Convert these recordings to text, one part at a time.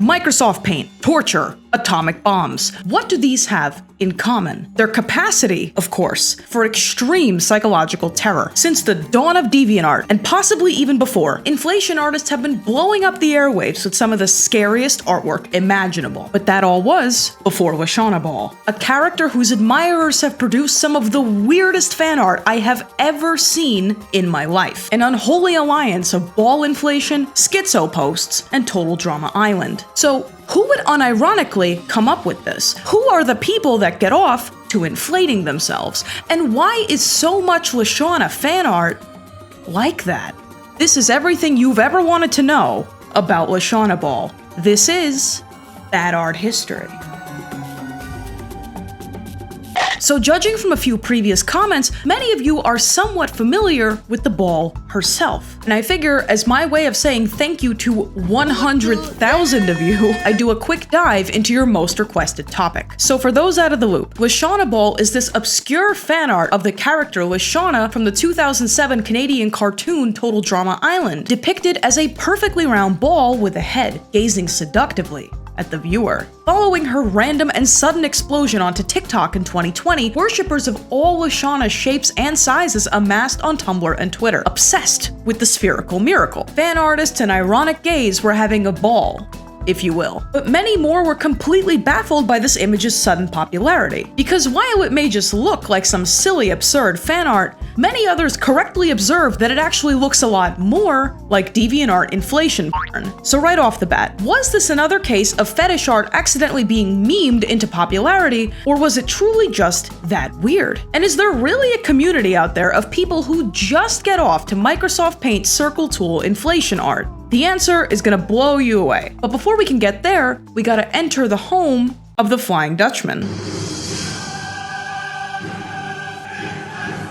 Microsoft Paint, torture, atomic bombs. What do these have in common? Their capacity, of course, for extreme psychological terror. Since the dawn of DeviantArt, and possibly even before, inflation artists have been blowing up the airwaves with some of the scariest artwork imaginable. But that all was before Leshawna Ball, a character whose admirers have produced some of the weirdest fan art I have ever seen in my life. An unholy alliance of ball inflation, schizo posts, and total drama island. So, who would unironically come up with this? Who are the people that get off to inflating themselves? And why is so much Leshawna fan art like that? This is everything you've ever wanted to know about Leshawna Ball. This is Bad Art History. So judging from a few previous comments, many of you are somewhat familiar with the ball herself. And I figure, as my way of saying thank you to 100,000 of you, I do a quick dive into your most requested topic. So for those out of the loop, Leshawna Ball is this obscure fan art of the character Leshawna from the 2007 Canadian cartoon Total Drama Island, depicted as a perfectly round ball with a head, gazing seductively at the viewer. Following her random and sudden explosion onto TikTok in 2020, worshippers of all Leshawna's shapes and sizes amassed on Tumblr and Twitter, obsessed with the spherical miracle. Fan artists and ironic gays were having a ball, if you will. But many more were completely baffled by this image's sudden popularity. Because while it may just look like some silly, absurd fan art, many others correctly observed that it actually looks a lot more like DeviantArt inflation porn. So right off the bat, was this another case of fetish art accidentally being memed into popularity, or was it truly just that weird? And is there really a community out there of people who just get off to Microsoft Paint circle tool inflation art? The answer is gonna blow you away. But before we can get there, we gotta enter the home of the Flying Dutchman.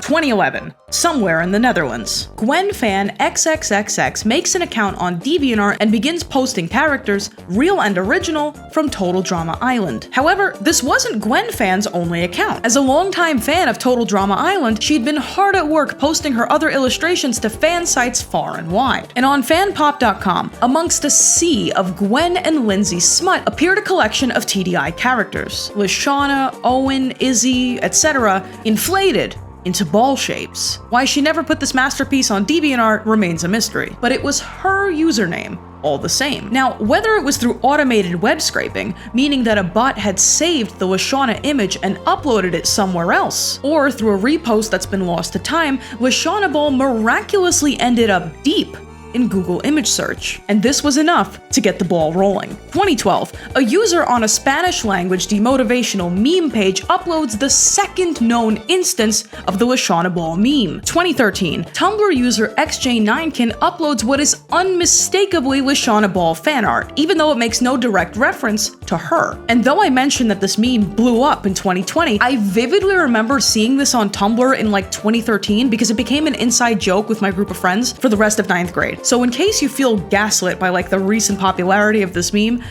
2011, somewhere in the Netherlands. GwenFanxxx makes an account on DeviantArt and begins posting characters, real and original, from Total Drama Island. However, this wasn't GwenFan's only account. As a longtime fan of Total Drama Island, she'd been hard at work posting her other illustrations to fan sites far and wide. And on fanpop.com, amongst a sea of Gwen and Lindsay smut, appeared a collection of TDI characters. Leshawna, Owen, Izzy, etc., inflated into ball shapes. Why she never put this masterpiece on DeviantArt remains a mystery, but it was her username all the same. Now, whether it was through automated web scraping, meaning that a bot had saved the Leshawna image and uploaded it somewhere else, or through a repost that's been lost to time, Leshawna Ball miraculously ended up deep in Google image search. And this was enough to get the ball rolling. 2012, a user on a Spanish language demotivational meme page uploads the second known instance of the Leshawna Ball meme. 2013, Tumblr user XJ9kin uploads what is unmistakably Leshawna Ball fan art, even though it makes no direct reference to her. And though I mentioned that this meme blew up in 2020, I vividly remember seeing this on Tumblr in like 2013 because it became an inside joke with my group of friends for the rest of 9th grade. So in case you feel gaslit by like the recent popularity of this meme,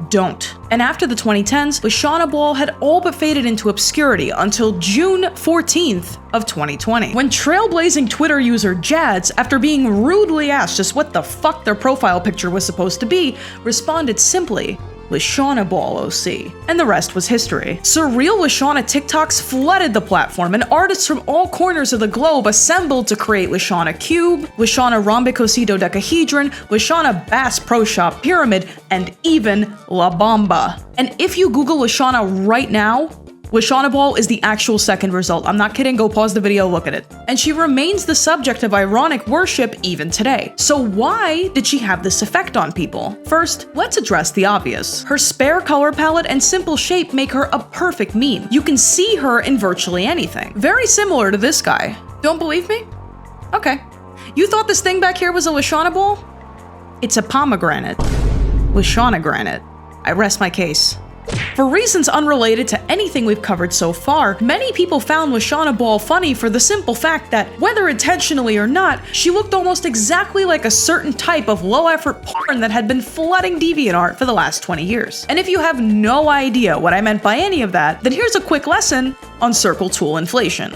don't. And after the 2010s, Leshawna Ball had all but faded into obscurity until June 14th of 2020, when trailblazing Twitter user Jads, after being rudely asked just what the fuck their profile picture was supposed to be, responded simply, Leshawna Ball OC, and the rest was history. Surreal Leshawna TikToks flooded the platform, and artists from all corners of the globe assembled to create Leshawna Cube, Leshawna Rhombicosidodecahedron, Leshawna Bass Pro Shop Pyramid, and even La Bamba. And if you Google Leshawna right now, Leshawna Ball is the actual second result. I'm not kidding, go pause the video, look at it. And she remains the subject of ironic worship even today. So why did she have this effect on people? First, let's address the obvious. Her spare color palette and simple shape make her a perfect meme. You can see her in virtually anything. Very similar to this guy. Don't believe me? Okay. You thought this thing back here was a Leshawna Ball? It's a pomegranate. Leshawna granite. I rest my case. For reasons unrelated to anything we've covered so far, many people found Leshawna Ball funny for the simple fact that, whether intentionally or not, she looked almost exactly like a certain type of low-effort porn that had been flooding DeviantArt for the last 20 years. And if you have no idea what I meant by any of that, then here's a quick lesson on circle tool inflation.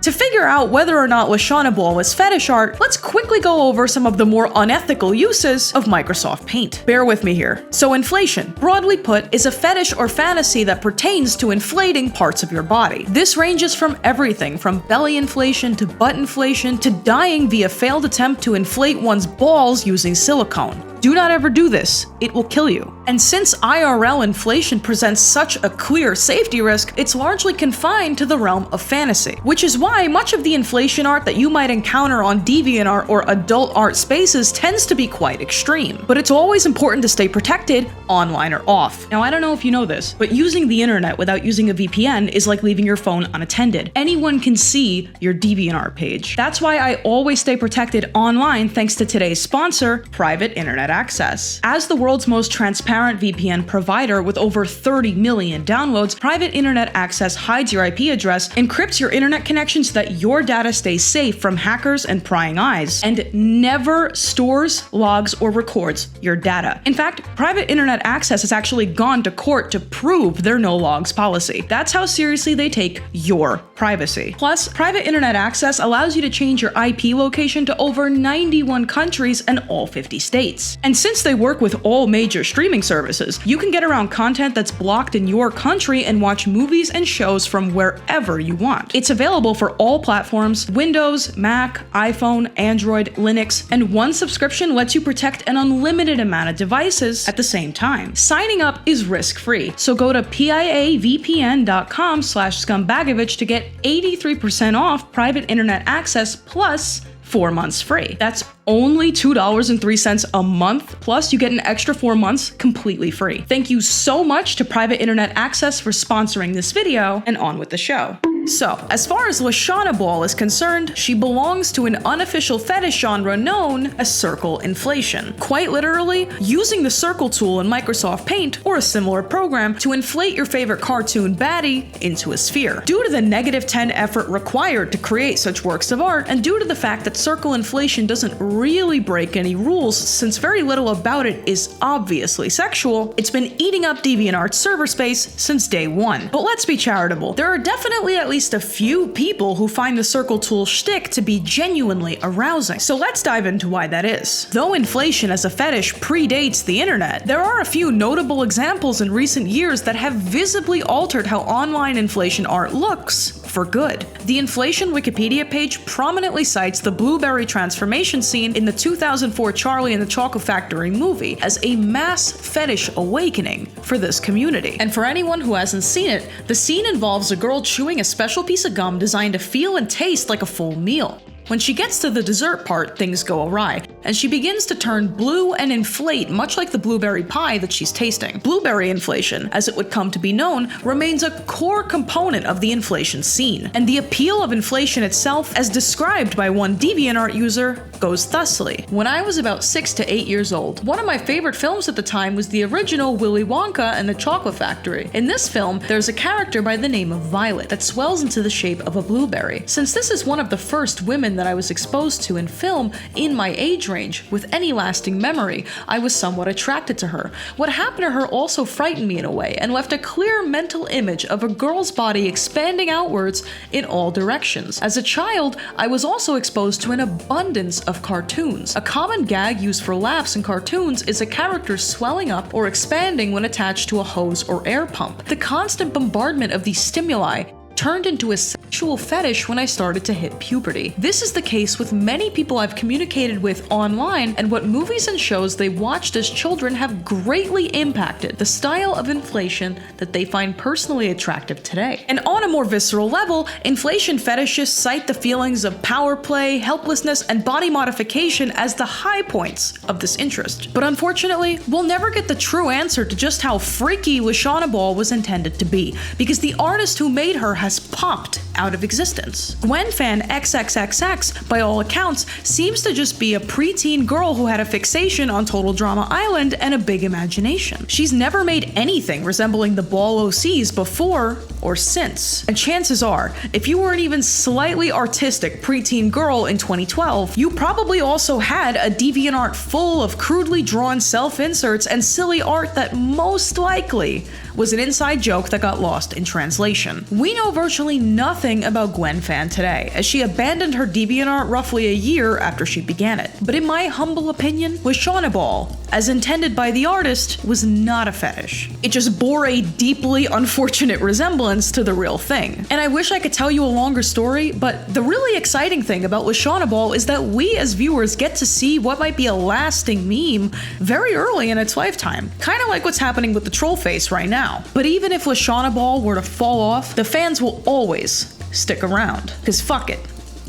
To figure out whether or not Leshawna Ball is fetish art, let's quickly go over some of the more unethical uses of Microsoft Paint. Bear with me here. So inflation, broadly put, is a fetish or fantasy that pertains to inflating parts of your body. This ranges from everything from belly inflation to butt inflation to dying via failed attempt to inflate one's balls using silicone. Do not ever do this, it will kill you. And since IRL inflation presents such a clear safety risk, it's largely confined to the realm of fantasy, which is why much of the inflation art that you might encounter on DeviantArt or adult art spaces tends to be quite extreme. But it's always important to stay protected, online or off. Now, I don't know if you know this, but using the internet without using a VPN is like leaving your phone unattended. Anyone can see your DeviantArt page. That's why I always stay protected online thanks to today's sponsor, Private Internet Access. As the world's most transparent VPN provider with over 30 million downloads, Private Internet Access hides your IP address, encrypts your internet connection so that your data stays safe from hackers and prying eyes, and never stores, logs, or records your data. In fact, Private Internet Access has actually gone to court to prove their no logs policy. That's how seriously they take your privacy. Plus, Private Internet Access allows you to change your IP location to over 91 countries and all 50 states. And since they work with all major streaming services, you can get around content that's blocked in your country and watch movies and shows from wherever you want. It's available for all platforms: Windows, Mac, iPhone, Android, Linux, and one subscription lets you protect an unlimited amount of devices at the same time. Signing up is risk-free, so go to piavpn.com/scumbagovich to get 83% off Private Internet Access plus 4 months free. That's only $2.03 a month, plus you get an extra 4 months completely free. Thank you so much to Private Internet Access for sponsoring this video, and on with the show. So, as far as Leshawna Ball is concerned, she belongs to an unofficial fetish genre known as circle inflation. Quite literally, using the circle tool in Microsoft Paint or a similar program to inflate your favorite cartoon baddie into a sphere. Due to the -10 effort required to create such works of art, and due to the fact that circle inflation doesn't really break any rules since very little about it is obviously sexual, it's been eating up DeviantArt's server space since day one. But let's be charitable. There are definitely at least a few people who find the circle tool shtick to be genuinely arousing. So let's dive into why that is. Though inflation as a fetish predates the internet, there are a few notable examples in recent years that have visibly altered how online inflation art looks for good. The inflation Wikipedia page prominently cites the blueberry transformation scene in the 2004 Charlie and the Chocolate Factory movie as a mass fetish awakening for this community. And for anyone who hasn't seen it, the scene involves a girl chewing a special piece of gum designed to feel and taste like a full meal. When she gets to the dessert part, things go awry, and she begins to turn blue and inflate much like the blueberry pie that she's tasting. Blueberry inflation, as it would come to be known, remains a core component of the inflation scene, and the appeal of inflation itself, as described by one DeviantArt user, goes thusly. When I was about 6 to 8 years old, one of my favorite films at the time was the original Willy Wonka and the Chocolate Factory. In this film, there's a character by the name of Violet that swells into the shape of a blueberry. Since this is one of the first women that I was exposed to in film in my age range with any lasting memory, I was somewhat attracted to her. What happened to her also frightened me in a way and left a clear mental image of a girl's body expanding outwards in all directions. As a child, I was also exposed to an abundance of cartoons. A common gag used for laughs in cartoons is a character swelling up or expanding when attached to a hose or air pump. The constant bombardment of these stimuli turned into a sexual fetish when I started to hit puberty. This is the case with many people I've communicated with online, and what movies and shows they watched as children have greatly impacted the style of inflation that they find personally attractive today. And on a more visceral level, inflation fetishists cite the feelings of power play, helplessness, and body modification as the high points of this interest. But unfortunately, we'll never get the true answer to just how freaky Leshawna Ball was intended to be, because the artist who made her has popped out of existence. GwenFanxxxx, by all accounts, seems to just be a preteen girl who had a fixation on Total Drama Island and a big imagination. She's never made anything resembling the Ball OCs before or since. And chances are, if you were an even slightly artistic preteen girl in 2012, you probably also had a DeviantArt full of crudely drawn self-inserts and silly art that most likely was an inside joke that got lost in translation. We know virtually nothing nothing about GwenFan today, as she abandoned her DeviantArt roughly a year after she began it. But in my humble opinion, Leshawna Ball, as intended by the artist, was not a fetish. It just bore a deeply unfortunate resemblance to the real thing. And I wish I could tell you a longer story, but the really exciting thing about Leshawna Ball is that we as viewers get to see what might be a lasting meme very early in its lifetime. Kinda like what's happening with the troll face right now. But even if Leshawna Ball were to fall off, the fans will always stick around. Cause fuck it,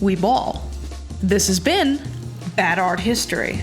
we ball. This has been Bad Art History.